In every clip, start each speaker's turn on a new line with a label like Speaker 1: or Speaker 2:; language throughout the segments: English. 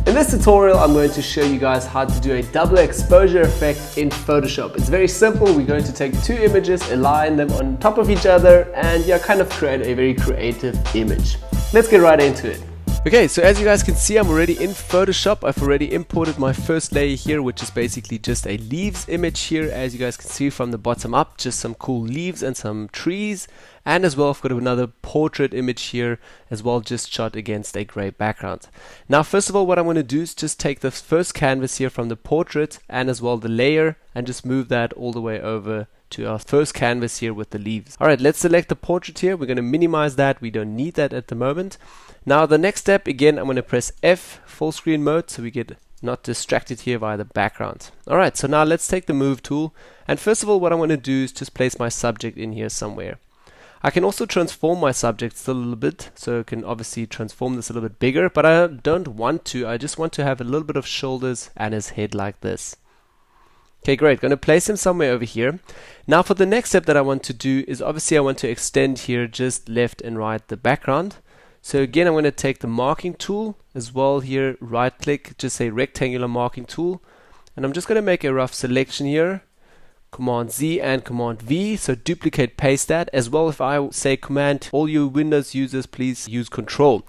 Speaker 1: In this tutorial, I'm going to show you guys how to do a double exposure effect in Photoshop. It's very simple. We're going to take two images, align them on top of each other, and kind of create a very creative image. Let's get right into it. Okay, so as you guys can see, I'm already in Photoshop. I've already imported my first layer here, which is basically just a leaves image here. As you guys can see from the bottom up, just some cool leaves and some trees. And as well, I've got another portrait image here as well, just shot against a gray background. Now, first of all, what I'm going to do is just take the first canvas here from the portrait and as well the layer and just move that all the way over to our first canvas here with the leaves. Alright, let's select the portrait here. We're going to minimize that. We don't need that at the moment. Now the next step, again, I'm going to press F, full screen mode, so we get not distracted here by the background. Alright, so now let's take the move tool, and first of all what I'm going to do is just place my subject in here somewhere. I can also transform my subject still a little bit, so I can obviously transform this a little bit bigger, but I don't want to. I just want to have a little bit of shoulders and his head like this. Okay, great. Going to place him somewhere over here. Now for the next step that I want to do is obviously I want to extend here just left and right the background. So again, I'm going to take the marking tool as well here, right click, just say rectangular marking tool, and I'm just going to make a rough selection here. Command Z and Command V, so duplicate paste that. As well, if I say Command, all you Windows users please use Control.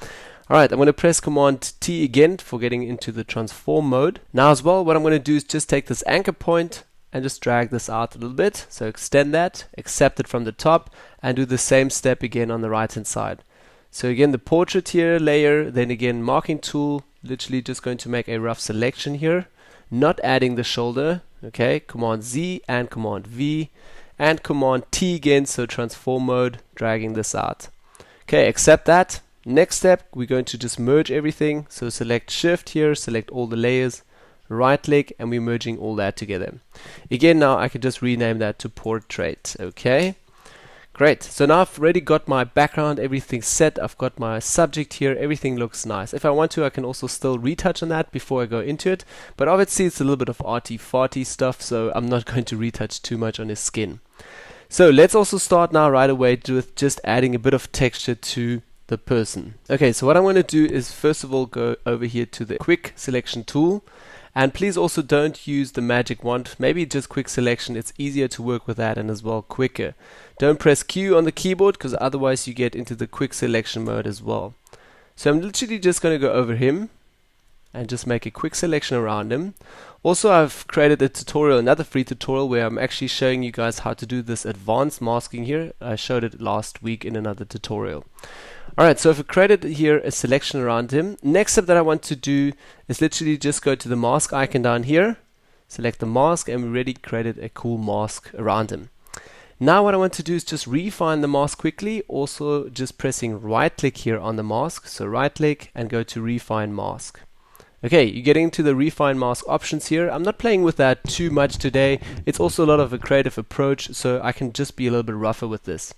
Speaker 1: Alright, I'm going to press Command T again for getting into the transform mode. Now as well, what I'm going to do is just take this anchor point and just drag this out a little bit. So extend that, accept it from the top, and do the same step again on the right hand side. So again, the portrait here, layer, then again marking tool, literally just going to make a rough selection here, not adding the shoulder. Okay, Command Z and Command V and Command T again, so transform mode, dragging this out. Okay, accept that. Next step, we're going to just merge everything. So select Shift here, select all the layers, right click, and we're merging all that together. Again, now I can just rename that to portrait. Okay. Great, so now I've already got my background, everything set, I've got my subject here, everything looks nice. If I want to, I can also still retouch on that before I go into it, but obviously it's a little bit of arty-farty stuff, so I'm not going to retouch too much on his skin. So let's also start now right away with just adding a bit of texture to the person. Okay, so what I'm going to do is first of all go over here to the quick selection tool. And please also don't use the magic wand, maybe just quick selection. It's easier to work with that and as well quicker. Don't press Q on the keyboard because otherwise you get into the quick selection mode as well. So I'm literally just going to go over him and just make a quick selection around him. Also, I've created a tutorial, another free tutorial where I'm actually showing you guys how to do this advanced masking here. I showed it last week in another tutorial. Alright, so I've created here a selection around him. Next step that I want to do is literally just go to the mask icon down here, select the mask, and we already created a cool mask around him. Now what I want to do is just refine the mask quickly, also just pressing right click here on the mask. So right click and go to refine mask. Okay, you're getting into the refine mask options here. I'm not playing with that too much today. It's also a lot of a creative approach, so I can just be a little bit rougher with this.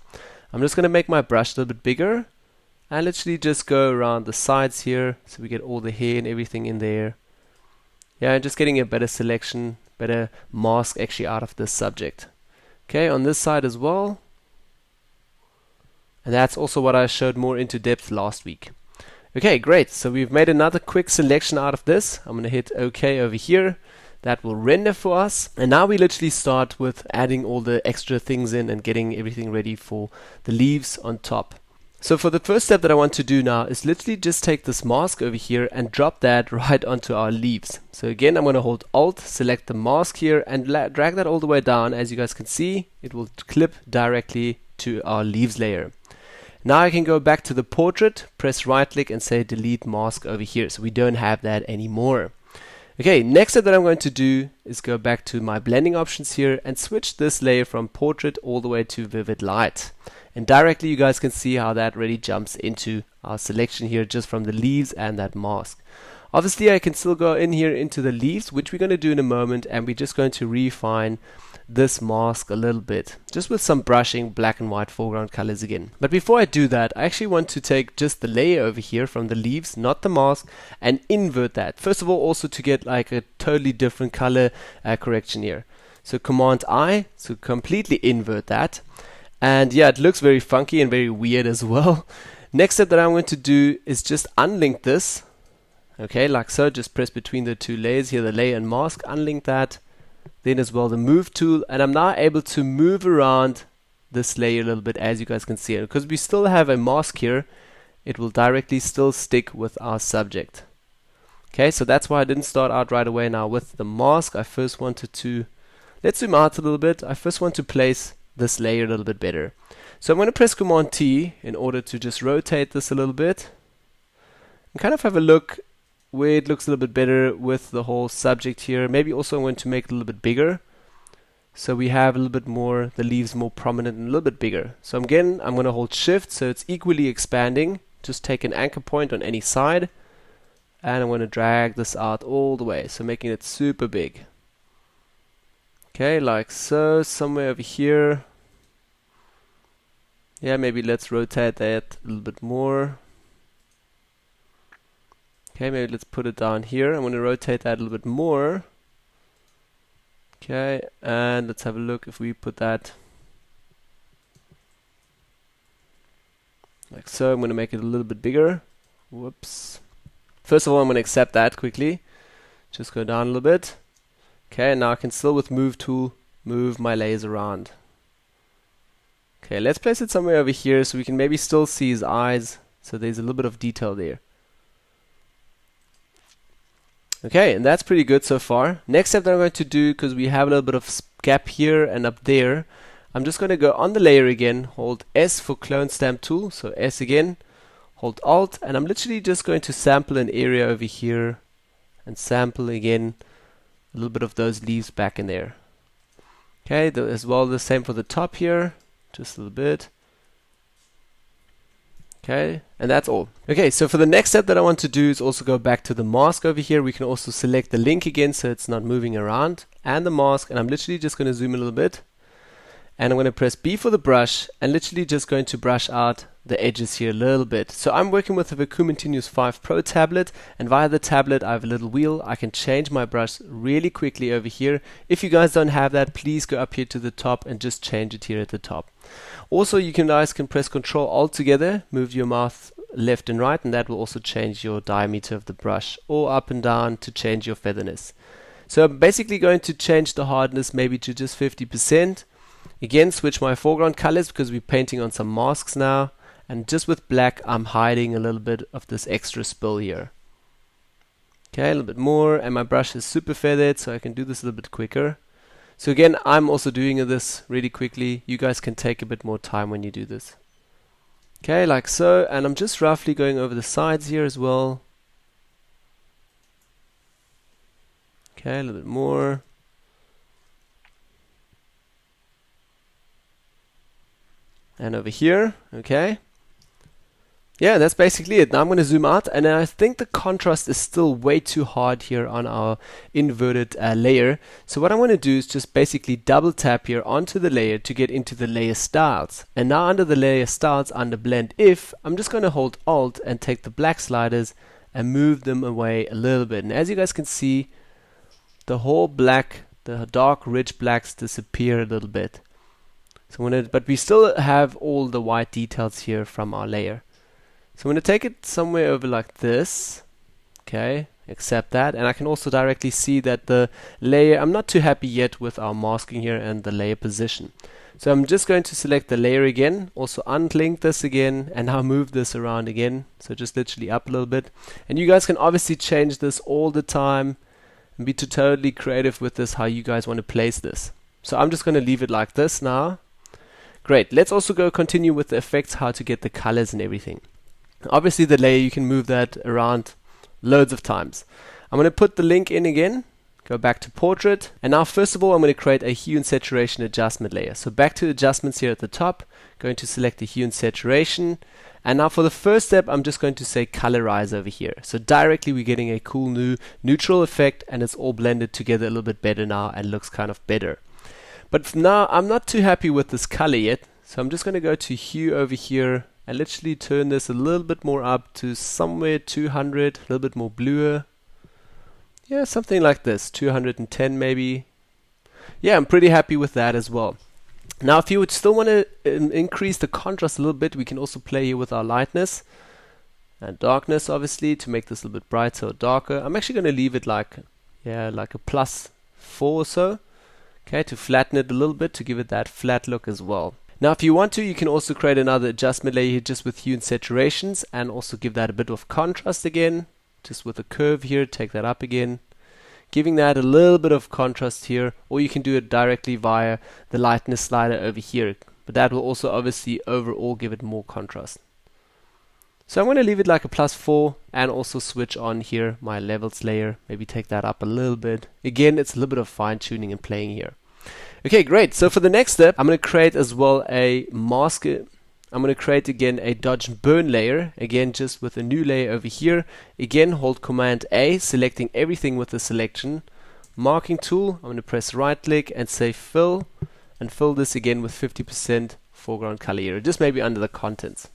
Speaker 1: I'm just going to make my brush a little bit bigger. And literally just go around the sides here so we get all the hair and everything in there. Yeah, just getting a better selection, better mask actually out of this subject. Okay, on this side as well. And that's also what I showed more into depth last week. Okay, great. So we've made another quick selection out of this. I'm going to hit OK over here. That will render for us. And now we literally start with adding all the extra things in and getting everything ready for the leaves on top. So for the first step that I want to do now is literally just take this mask over here and drop that right onto our leaves. So again, I'm going to hold Alt, select the mask here and drag that all the way down. As you guys can see, it will clip directly to our leaves layer. Now I can go back to the portrait, press right click and say delete mask over here. So we don't have that anymore. Okay, next step that I'm going to do is go back to my blending options here and switch this layer from portrait all the way to vivid light. And directly you guys can see how that really jumps into our selection here just from the leaves and that mask. Obviously I can still go in here into the leaves, which we're going to do in a moment, and we're just going to refine this mask a little bit, just with some brushing, black and white foreground colors again. But before I do that, I actually want to take just the layer over here from the leaves, not the mask, and invert that. First of all, also to get like a totally different color correction here. So Command I, so completely invert that. And yeah, it looks very funky and very weird as well. Next step that I'm going to do is just unlink this. Okay, like so, just press between the two layers here, the layer and mask, unlink that. Then as well the move tool, and I'm now able to move around this layer a little bit, as you guys can see. Because we still have a mask here, it will directly still stick with our subject. Okay, so that's why I didn't start out right away now with the mask. I first wanted to, let's zoom out a little bit. I first want to place this layer a little bit better. So I'm going to press Command T in order to just rotate this a little bit and kind of have a look where it looks a little bit better with the whole subject here. Maybe also I'm going to make it a little bit bigger, so we have a little bit more, the leaves more prominent and a little bit bigger. So again, I'm going to hold Shift so it's equally expanding. Just take an anchor point on any side, and I'm going to drag this out all the way, so making it super big. Okay, like so, somewhere over here. Yeah, maybe let's rotate that a little bit more. Okay, maybe let's put it down here. I'm going to rotate that a little bit more. Okay, and let's have a look if we put that like so. I'm going to make it a little bit bigger. Whoops. First of all, I'm going to accept that quickly. Just go down a little bit. Okay, now I can still with Move tool move my layers around. Okay, let's place it somewhere over here so we can maybe still see his eyes. So there's a little bit of detail there. Okay, and that's pretty good so far. Next step that I'm going to do, because we have a little bit of gap here and up there, I'm just going to go on the layer again, hold S for clone stamp tool, so S again, hold Alt, and I'm literally just going to sample an area over here and sample again a little bit of those leaves back in there. Okay, as well the same for the top here, just a little bit. Okay, and that's all. Okay, so for the next step that I want to do is also go back to the mask over here. We can also select the link again so it's not moving around, and the mask, and I'm literally just going to zoom a little bit. And I'm going to press B for the brush and literally just going to brush out the edges here a little bit. So I'm working with the Vacuum Continuous 5 Pro tablet, and via the tablet I have a little wheel. I can change my brush really quickly over here. If you guys don't have that, please go up here to the top and just change it here at the top. Also, you guys can press Ctrl Alt together, move your mouse left and right, and that will also change your diameter of the brush, or up and down to change your featherness. So I'm basically going to change the hardness maybe to just 50%. Again, switch my foreground colors because we're painting on some masks now, and just with black I'm hiding a little bit of this extra spill here. Okay, a little bit more, and my brush is super feathered so I can do this a little bit quicker. So again, I'm also doing this really quickly. You guys can take a bit more time when you do this. Okay, like so, and I'm just roughly going over the sides here as well. Okay, a little bit more. And over here, okay. Yeah, that's basically it. Now I'm going to zoom out, and I think the contrast is still way too hard here on our inverted layer. So what I want to do is just basically double tap here onto the layer to get into the layer styles. And now under the layer styles, under blend if, I'm just going to hold Alt and take the black sliders and move them away a little bit. And as you guys can see, the whole black, the dark rich blacks disappear a little bit. So but we still have all the white details here from our layer. So I'm going to take it somewhere over like this. Okay, accept that. And I can also directly see that the layer, I'm not too happy yet with our masking here and the layer position. So I'm just going to select the layer again, also unlink this again, and now move this around again. So just literally up a little bit. And you guys can obviously change this all the time and be totally creative with this, how you guys want to place this. So I'm just going to leave it like this now. Great, let's also go continue with the effects, how to get the colors and everything. Obviously the layer, you can move that around loads of times. I'm going to put the link in again, go back to portrait, and now first of all I'm going to create a hue and saturation adjustment layer. So back to adjustments here at the top, going to select the hue and saturation, and now for the first step I'm just going to say colorize over here. So directly we're getting a cool new neutral effect, and it's all blended together a little bit better now and looks kind of better. But now I'm not too happy with this color yet, so I'm just going to go to hue over here and literally turn this a little bit more up to somewhere 200, a little bit more bluer. Yeah, something like this, 210 maybe. Yeah, I'm pretty happy with that as well. Now if you would still want to increase the contrast a little bit, we can also play here with our lightness. And darkness, obviously, to make this a little bit brighter or darker. I'm actually going to leave it like a +4 or so. Okay, to flatten it a little bit, to give it that flat look as well. Now, if you want to, you can also create another adjustment layer here just with hue and saturations, and also give that a bit of contrast again, just with a curve here, take that up again, giving that a little bit of contrast here, or you can do it directly via the lightness slider over here, but that will also obviously overall give it more contrast. So I'm going to leave it like a +4 and also switch on here my levels layer, maybe take that up a little bit. Again, it's a little bit of fine tuning and playing here. Okay, great. So for the next step, I'm going to create as well a mask. I'm going to create again a dodge and burn layer, again just with a new layer over here. Again, hold Command A, selecting everything with the selection. Marking tool, I'm going to press right click and say fill, and fill this again with 50% foreground color here, just maybe under the contents.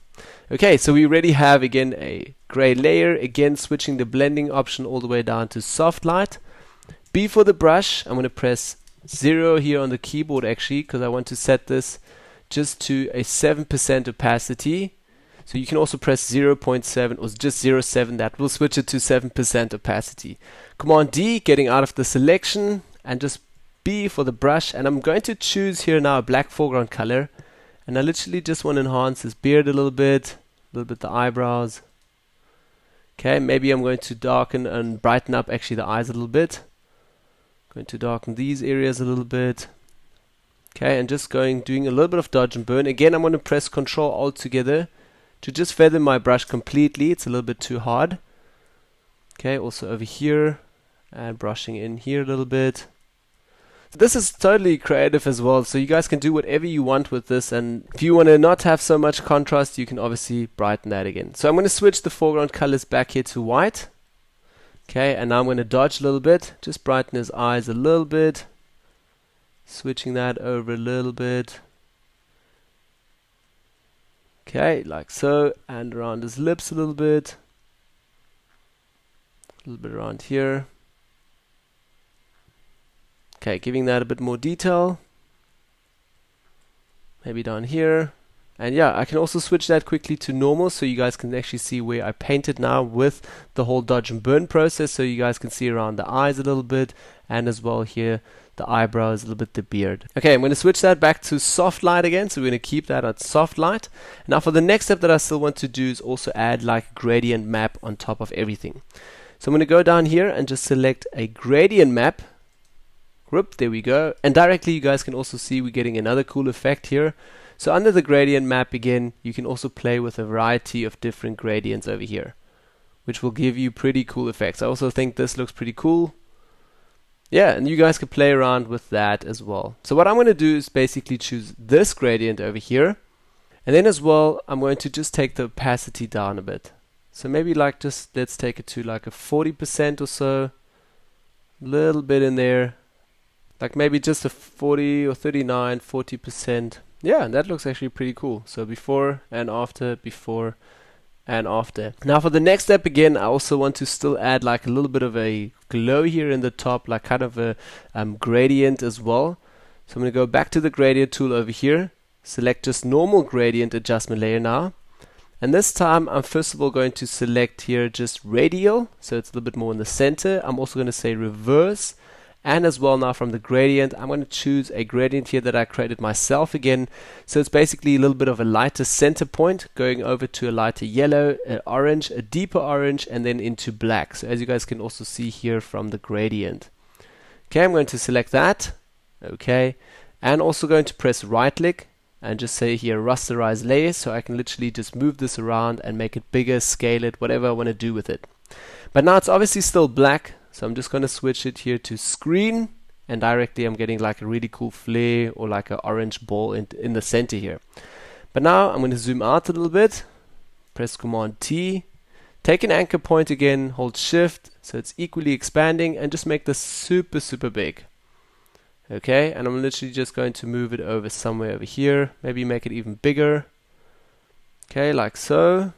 Speaker 1: Okay, so we already have again a gray layer, again switching the blending option all the way down to soft light. B for the brush, I'm going to press 0 here on the keyboard actually, because I want to set this just to a 7% opacity. So you can also press 0.7 or just 0.7, that will switch it to 7% opacity. Command D, getting out of the selection, and just B for the brush, and I'm going to choose here now a black foreground color, and I literally just want to enhance this beard a little bit the eyebrows. Okay, maybe I'm going to darken and brighten up actually the eyes a little bit. Going to darken these areas a little bit. Okay, and just doing a little bit of dodge and burn. Again, I'm going to press Control Alt together to just feather my brush completely. It's a little bit too hard. Okay, also over here, and brushing in here a little bit. So this is totally creative as well, so you guys can do whatever you want with this, and if you want to not have so much contrast, you can obviously brighten that again. So I'm going to switch the foreground colors back here to white. Okay, and now I'm going to dodge a little bit, just brighten his eyes a little bit, switching that over a little bit. Okay, like so, and around his lips a little bit around here. Okay, giving that a bit more detail, maybe down here. And yeah, I can also switch that quickly to normal, so you guys can actually see where I painted now with the whole dodge and burn process, so you guys can see around the eyes a little bit, and as well here the eyebrows, a little bit the beard. Okay, I'm going to switch that back to soft light again, so we're going to keep that at soft light. Now for the next step that I still want to do is also add like a gradient map on top of everything. So I'm going to go down here and just select a gradient map. Whoop, there we go, and directly you guys can also see we're getting another cool effect here. So under the gradient map again, you can also play with a variety of different gradients over here, which will give you pretty cool effects. I also think this looks pretty cool. Yeah, and you guys can play around with that as well. So what I'm going to do is basically choose this gradient over here, and then as well I'm going to just take the opacity down a bit. So maybe like just let's take it to like a 40% or so, a little bit in there, like maybe just a 40 or 39, 40%. Yeah, that looks actually pretty cool. So before and after, before and after. Now for the next step again, I also want to still add like a little bit of a glow here in the top, like kind of a gradient as well. So I'm going to go back to the gradient tool over here, select just normal gradient adjustment layer now. And this time I'm first of all going to select here just radial, so it's a little bit more in the center. I'm also going to say reverse. And as well now from the gradient, I'm going to choose a gradient here that I created myself again. So it's basically a little bit of a lighter center point going over to a lighter yellow, an orange, a deeper orange, and then into black. So as you guys can also see here from the gradient. Okay, I'm going to select that. Okay, and also going to press right click and just say here Rasterize Layer, so I can literally just move this around and make it bigger, scale it, whatever I want to do with it. But now it's obviously still black. So I'm just going to switch it here to screen, and directly I'm getting like a really cool flare or like an orange ball in the center here. But now I'm going to zoom out a little bit, press Command T, take an anchor point again, hold Shift, so it's equally expanding, and just make this super, super big. Okay, and I'm literally just going to move it over somewhere over here, maybe make it even bigger. Okay, like so.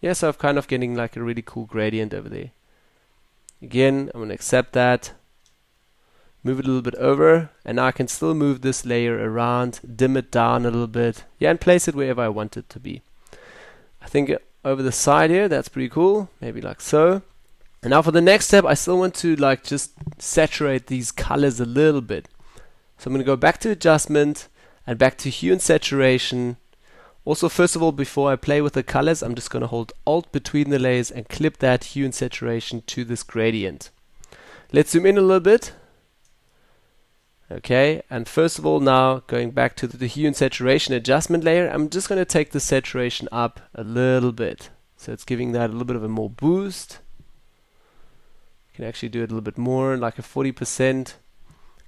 Speaker 1: Yeah, so I'm kind of getting like a really cool gradient over there. Again, I'm going to accept that, move it a little bit over, and now I can still move this layer around, dim it down a little bit, yeah, and place it wherever I want it to be. I think over the side here. That's pretty cool. Maybe like so. And now for the next step, I still want to like just saturate these colors a little bit. So I'm going to go back to adjustment and back to hue and saturation. Also, first of all, before I play with the colors, I'm just going to hold Alt between the layers and clip that hue and saturation to this gradient. Let's zoom in a little bit. Okay, and first of all, now going back to the hue and saturation adjustment layer, I'm just going to take the saturation up a little bit. So it's giving that a little bit of a more boost. You can actually do it a little bit more, like a 40%.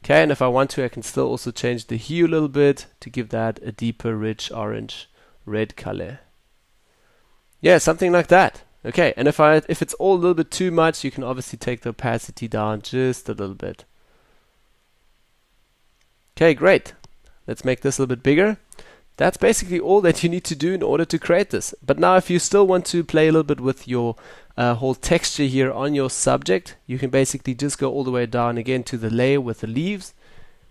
Speaker 1: Okay, and if I want to, I can still also change the hue a little bit to give that a deeper, rich orange red color. Yeah, something like that. Okay, and if it's all a little bit too much, you can obviously take the opacity down just a little bit. Okay, great. Let's make this a little bit bigger. That's basically all that you need to do in order to create this. But now if you still want to play a little bit with your whole texture here on your subject, you can basically just go all the way down again to the layer with the leaves,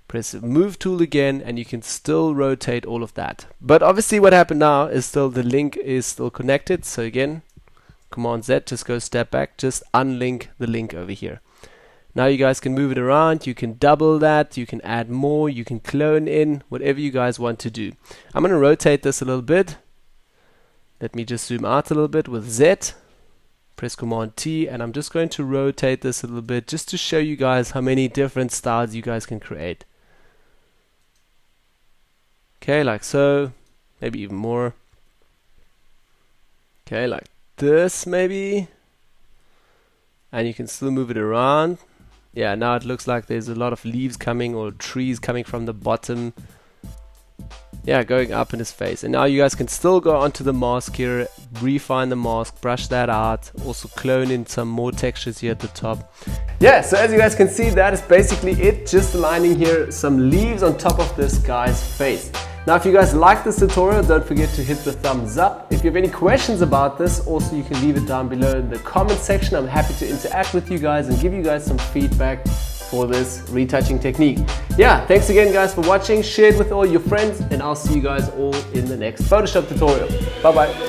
Speaker 1: press the move tool again, and you can still rotate all of that. But obviously what happened now is still the link is still connected. So again, Command Z, just go step back, just unlink the link over here. Now you guys can move it around, you can double that, you can add more, you can clone in, whatever you guys want to do. I'm going to rotate this a little bit. Let me just zoom out a little bit with Z. Press Command T, and I'm just going to rotate this a little bit just to show you guys how many different styles you guys can create. Okay, like so, maybe even more. Okay, like this maybe. And you can still move it around. Yeah, now it looks like there's a lot of leaves coming or trees coming from the bottom. Yeah, going up in his face. And now you guys can still go onto the mask here, refine the mask, brush that out, also clone in some more textures here at the top. Yeah, so as you guys can see, that is basically it, just aligning here some leaves on top of this guy's face. Now if you guys like this tutorial, don't forget to hit the thumbs up. If you have any questions about this, also you can leave it down below in the comment section. I'm happy to interact with you guys and give you guys some feedback for this retouching technique. Yeah, thanks again guys for watching, share it with all your friends, and I'll see you guys all in the next Photoshop tutorial. Bye bye.